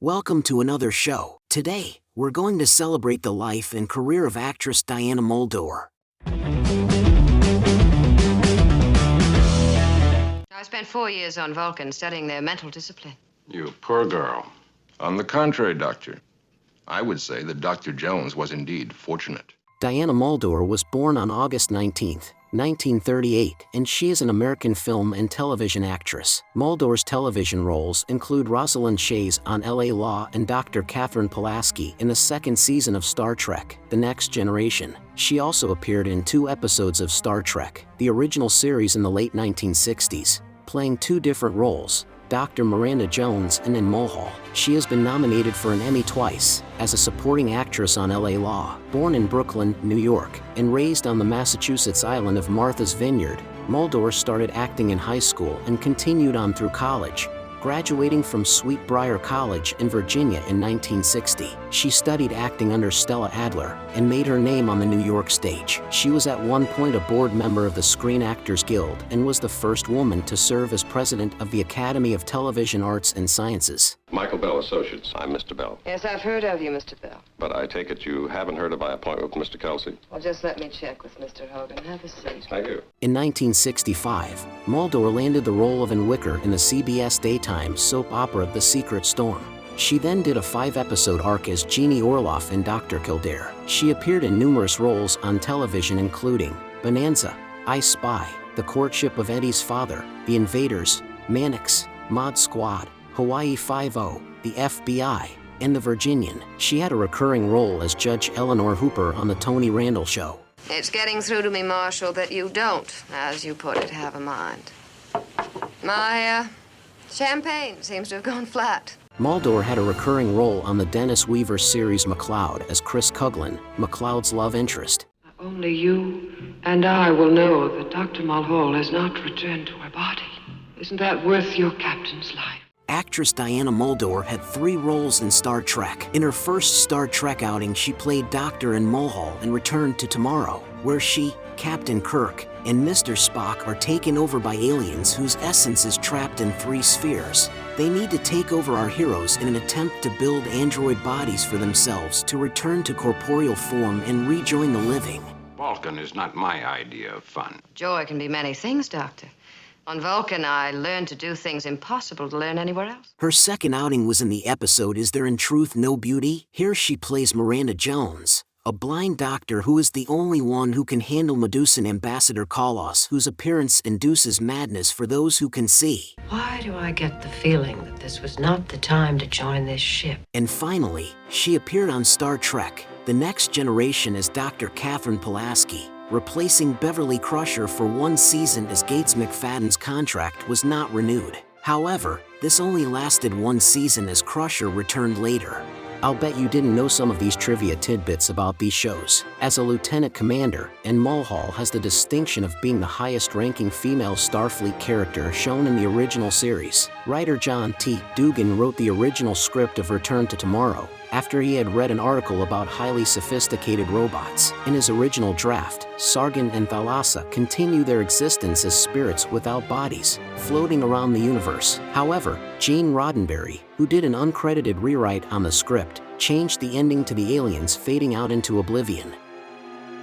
Welcome to another show. Today, we're going to celebrate the life and career of actress Diana Muldaur. I spent 4 years on Vulcan studying their mental discipline. You poor girl. On the contrary, Doctor, I would say that Dr. Jones was indeed fortunate. Diana Muldaur was born on August 19, 1938, and she is an American film and television actress. Muldaur's television roles include Rosalind Shays on L.A. Law and Dr. Catherine Pulaski in the second season of Star Trek: The Next Generation. She also appeared in 2 episodes of Star Trek, the original series in the late 1960s, playing 2 different roles, Dr. Miranda Jones and in Mulhall. She has been nominated for an Emmy twice as a supporting actress on L.A. Law. Born in Brooklyn, New York, and raised on the Massachusetts island of Martha's Vineyard, Muldaur started acting in high school and continued on through college, graduating from Sweetbriar College in Virginia in 1960. She studied acting under Stella Adler and made her name on the New York stage. She was at one point a board member of the Screen Actors Guild and was the first woman to serve as president of the Academy of Television Arts and Sciences. Michael Bell Associates. I'm Mr. Bell. Yes, I've heard of you, Mr. Bell. But I take it you haven't heard of my appointment with Mr. Kelsey? Well, just let me check with Mr. Hogan. Have a seat. Thank you. In 1965, Muldaur landed the role of Wicker in the CBS daytime soap opera The Secret Storm. She then did a 5-episode arc as Jeannie Orloff in Dr. Kildare. She appeared in numerous roles on television including Bonanza, I Spy, The Courtship of Eddie's Father, The Invaders, Mannix, Mod Squad, Hawaii Five-0, The FBI, and The Virginian. She had a recurring role as Judge Eleanor Hooper on The Tony Randall Show. It's getting through to me, Marshal, that you don't, as you put it, have a mind. My, champagne seems to have gone flat. Muldaur had a recurring role on the Dennis Weaver series McCloud as Chris Coughlin, McCloud's love interest. Only you and I will know that Dr. Mulhall has not returned to her body. Isn't that worth your captain's life? Actress Diana Muldaur had 3 roles in Star Trek. In her first Star Trek outing, she played Doctor in Mulhall and Return to Tomorrow, where she, Captain Kirk, and Mr. Spock are taken over by aliens whose essence is trapped in 3 spheres. They need to take over our heroes in an attempt to build android bodies for themselves to return to corporeal form and rejoin the living. Vulcan is not my idea of fun. Joy can be many things, Doctor. On Vulcan, I learned to do things impossible to learn anywhere else. Her second outing was in the episode Is There in Truth No Beauty? Here she plays Miranda Jones, a blind doctor who is the only one who can handle Medusan Ambassador Kalos, whose appearance induces madness for those who can see. Why do I get the feeling that this was not the time to join this ship? And finally, she appeared on Star Trek: The Next Generation as Dr. Catherine Pulaski, replacing Beverly Crusher for 1 season as Gates McFadden's contract was not renewed. However, this only lasted 1 season as Crusher returned later. I'll bet you didn't know some of these trivia tidbits about these shows. As a lieutenant commander, and Mulhall has the distinction of being the highest-ranking female Starfleet character shown in the original series. Writer John T. Dugan wrote the original script of Return to Tomorrow after he had read an article about highly sophisticated robots. In his original draft, Sargon and Thalassa continue their existence as spirits without bodies, floating around the universe. However, Gene Roddenberry, who did an uncredited rewrite on the script, changed the ending to the aliens fading out into oblivion.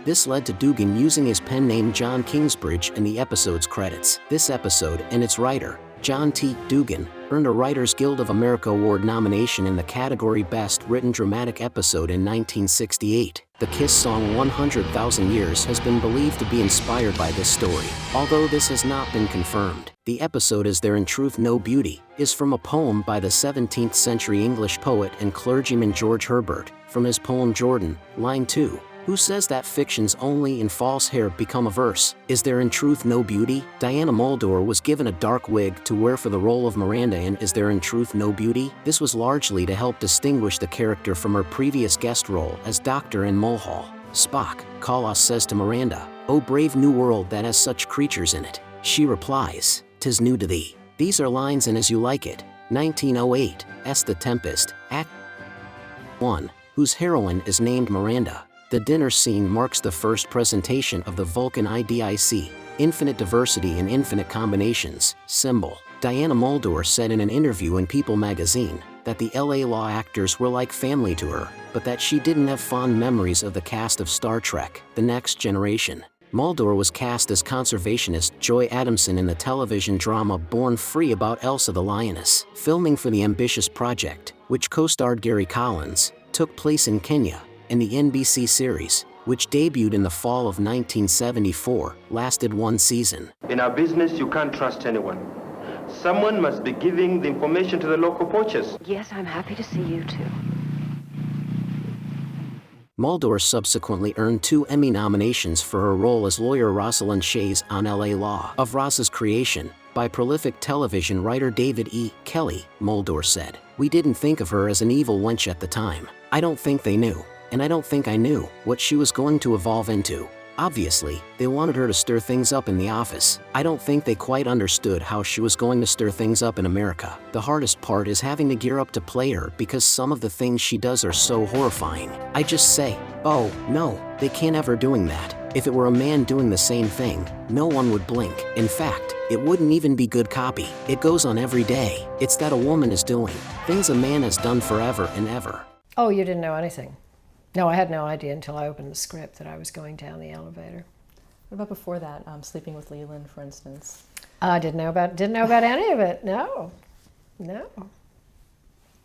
This led to Dugan using his pen name John Kingsbridge in the episode's credits. This episode and its writer, John T. Dugan, earned a Writers Guild of America Award nomination in the category Best Written Dramatic Episode in 1968. The Kiss song 100,000 Years has been believed to be inspired by this story, although this has not been confirmed. The episode Is There in Truth No Beauty? Is from a poem by the 17th century English poet and clergyman George Herbert, from his poem Jordan, line 2. Who says that fictions only in false hair become a verse? Is there in truth no beauty? Diana Muldaur was given a dark wig to wear for the role of Miranda in Is There in Truth No Beauty? This was largely to help distinguish the character from her previous guest role as Doctor in Mulhall. Spock, Kalos says to Miranda, "O brave new world that has such creatures in it." She replies, "'Tis new to thee." These are lines in As You Like It, 1908, S. The Tempest, Act 1, whose heroine is named Miranda. The dinner scene marks the first presentation of the Vulcan IDIC, Infinite Diversity and Infinite Combinations, symbol. Diana Muldaur said in an interview in People magazine, that the L.A. Law actors were like family to her, but that she didn't have fond memories of the cast of Star Trek: The Next Generation. Muldaur was cast as conservationist Joy Adamson in the television drama Born Free about Elsa the Lioness. Filming for the ambitious project, which co-starred Gary Collins, took place in Kenya, and the NBC series, which debuted in the fall of 1974, lasted 1 season. In our business, you can't trust anyone. Someone must be giving the information to the local poachers. Yes, I'm happy to see you too. Muldaur subsequently earned 2 Emmy nominations for her role as lawyer Rosalind Shays on L.A. Law. Of Ross's creation, by prolific television writer David E. Kelly, Muldaur said, "We didn't think of her as an evil wench at the time. I don't think they knew, and I don't think I knew, what she was going to evolve into. Obviously, they wanted her to stir things up in the office. I don't think they quite understood how she was going to stir things up in America. The hardest part is having to gear up to play her because some of the things she does are so horrifying. I just say, oh, no, they can't ever doing that. If it were a man doing the same thing, no one would blink. In fact, it wouldn't even be good copy. It goes on every day. It's that a woman is doing things a man has done forever and ever." Oh, you didn't know anything? No, I had no idea until I opened the script that I was going down the elevator. What about before that, Sleeping with Leland, for instance? I didn't know about any of it. No.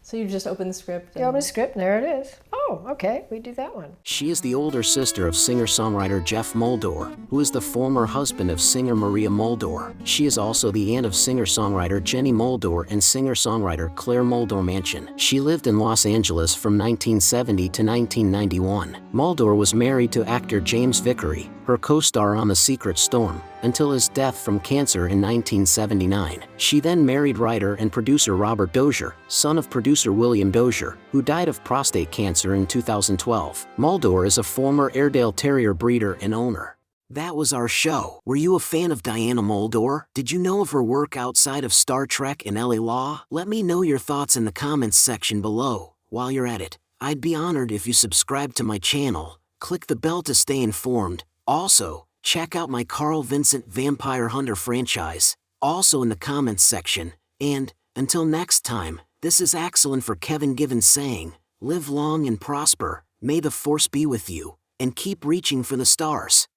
So you just opened the script? You open the script, and there it is. Oh, okay, we do that one. She is the older sister of singer-songwriter Jeff Muldaur, who is the former husband of singer Maria Muldaur. She is also the aunt of singer-songwriter Jenny Muldaur and singer-songwriter Claire Muldaur Mansion. She lived in Los Angeles from 1970 to 1991. Muldaur was married to actor James Vickery, her co-star on The Secret Storm, until his death from cancer in 1979. She then married writer and producer Robert Dozier, son of producer William Dozier, who died of prostate cancer in 2012. Muldaur is a former Airedale Terrier breeder and owner. That was our show. Were you a fan of Diana Muldaur? Did you know of her work outside of Star Trek and L.A. Law? Let me know your thoughts in the comments section below. While you're at it, I'd be honored if you subscribe to my channel, click the bell to stay informed. Also, check out my Carl Vincent Vampire Hunter franchise, also in the comments section. And, until next time, this is Axel and for Kevin Givens saying, live long and prosper, may the force be with you, and keep reaching for the stars.